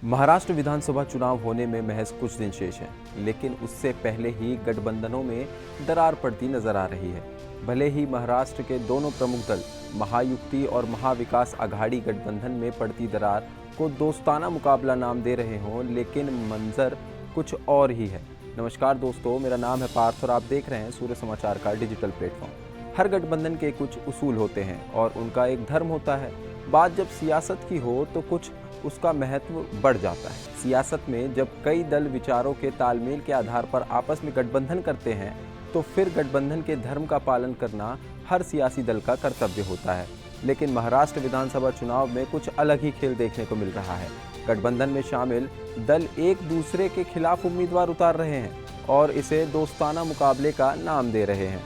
महाराष्ट्र विधानसभा चुनाव होने में महज कुछ दिन शेष हैं, लेकिन उससे पहले ही गठबंधनों में दरार पड़ती नजर आ रही है। भले ही महाराष्ट्र के दोनों प्रमुख दल महायुक्ति और महाविकास आघाड़ी गठबंधन में पड़ती दरार को दोस्ताना मुकाबला नाम दे रहे हों, लेकिन मंजर कुछ और ही है। नमस्कार दोस्तों, मेरा नाम है पार्थ और आप देख रहे हैं सूर्य समाचार का डिजिटल प्लेटफॉर्म। हर गठबंधन के कुछ उसूल होते हैं और उनका एक धर्म होता है। बात जब सियासत की हो तो कुछ उसका महत्व बढ़ जाता है। सियासत में जब कई दल विचारों के तालमेल के आधार पर आपस में गठबंधन करते हैं तो फिर गठबंधन के धर्म का पालन करना हर सियासी दल का कर्तव्य होता है। लेकिन महाराष्ट्र विधानसभा चुनाव में कुछ अलग ही खेल देखने को मिल रहा है। गठबंधन में शामिल दल एक दूसरे के खिलाफ उम्मीदवार उतार रहे हैं और इसे दोस्ताना मुकाबले का नाम दे रहे हैं।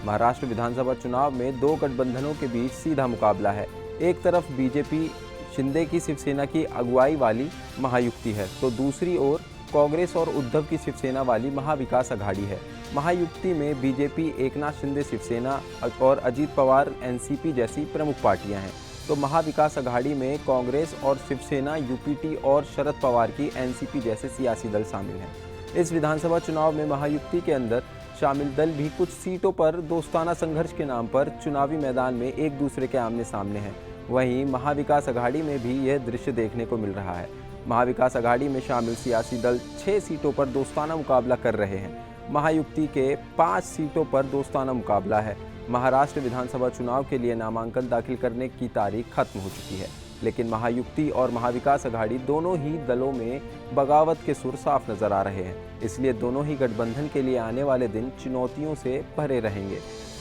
महाराष्ट्र विधानसभा चुनाव में दो गठबंधनों के बीच सीधा मुकाबला है। एक तरफ बीजेपी शिंदे की शिवसेना की अगुवाई वाली महायुक्ति है, तो दूसरी ओर कांग्रेस और उद्धव की शिवसेना वाली महाविकास आघाड़ी है। महायुक्ति में बीजेपी, एकनाथ शिंदे शिवसेना और अजीत पवार एनसीपी जैसी प्रमुख पार्टियां हैं, तो महाविकास आघाड़ी में कांग्रेस और शिवसेना, यूपीटी और शरद पवार की एनसीपी जैसे सियासी दल शामिल हैं। इस विधानसभा चुनाव में महायुक्ति के अंदर शामिल दल भी कुछ सीटों पर दोस्ताना संघर्ष के नाम पर चुनावी मैदान में एक दूसरे के आमने सामने हैं। वहीं महाविकास आघाड़ी में भी यह दृश्य देखने को मिल रहा है। महाविकास आघाड़ी में शामिल सियासी दल 6 सीटों पर दोस्ताना मुकाबला कर रहे हैं। महायुक्ति के 5 सीटों पर दोस्ताना मुकाबला है। महाराष्ट्र विधानसभा चुनाव के लिए नामांकन दाखिल करने की तारीख खत्म हो चुकी है, लेकिन महायुक्ति और महाविकास आघाड़ी दोनों ही दलों में बगावत के सुर साफ नजर आ रहे हैं। इसलिए दोनों ही गठबंधन के लिए आने वाले दिन चुनौतियों से भरे रहेंगे।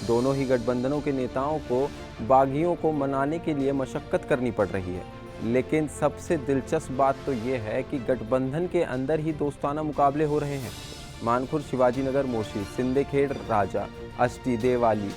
दोनों ही गठबंधनों के नेताओं को बागियों को मनाने के लिए मशक्कत करनी पड़ रही है। लेकिन सबसे दिलचस्प बात तो ये है कि गठबंधन के अंदर ही दोस्ताना मुकाबले हो रहे हैं। मानखुर्द, शिवाजीनगर, मोशी, सिंदखेड़, राजा, अष्टी, देवाली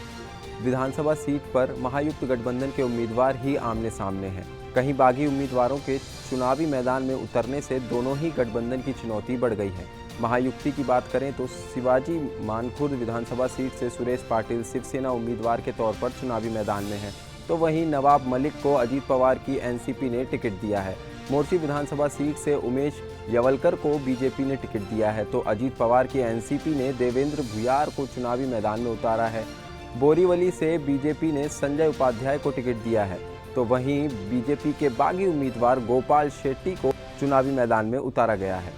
विधानसभा सीट पर महायुक्त गठबंधन के उम्मीदवार ही आमने सामने हैं। कहीं बागी उम्मीदवारों के चुनावी मैदान में उतरने से दोनों ही गठबंधन की चुनौती बढ़ गई है। महायुक्ति की बात करें तो शिवाजी मानखुर्द विधानसभा सीट से सुरेश पाटिल शिवसेना उम्मीदवार के तौर पर चुनावी मैदान में हैं, तो वहीं नवाब मलिक को अजीत पवार की एनसीपी ने टिकट दिया है। मोर्शी विधानसभा सीट से उमेश यवलकर को बीजेपी ने टिकट दिया है, तो अजीत पवार की एनसीपी ने देवेंद्र भुयार को चुनावी मैदान में उतारा है। बोरीवली से बीजेपी ने संजय उपाध्याय को टिकट दिया है, तो वहीं बीजेपी के बागी उम्मीदवार गोपाल शेट्टी को चुनावी मैदान में उतारा गया है।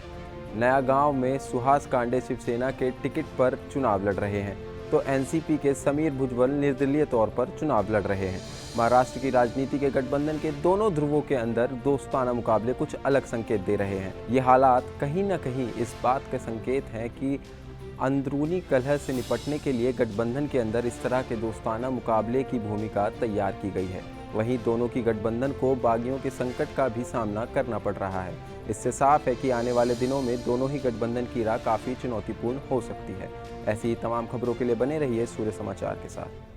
नया गांव में सुहास कांडे शिवसेना के टिकट पर चुनाव लड़ रहे हैं, तो एनसीपी के समीर भुजबल निर्दलीय तौर पर चुनाव लड़ रहे हैं। महाराष्ट्र की राजनीति के गठबंधन के दोनों ध्रुवों के अंदर दोस्ताना मुकाबले कुछ अलग संकेत दे रहे हैं। ये हालात कहीं न कहीं इस बात का संकेत हैं कि अंदरूनी कलह से निपटने के लिए गठबंधन के अंदर इस तरह के दोस्ताना मुकाबले की भूमिका तैयार की गई है। वहीं दोनों की गठबंधन को बागियों के संकट का भी सामना करना पड़ रहा है। इससे साफ है कि आने वाले दिनों में दोनों ही गठबंधन की राह काफ़ी चुनौतीपूर्ण हो सकती है। ऐसी ही तमाम खबरों के लिए बने रहिए सूर्य समाचार के साथ।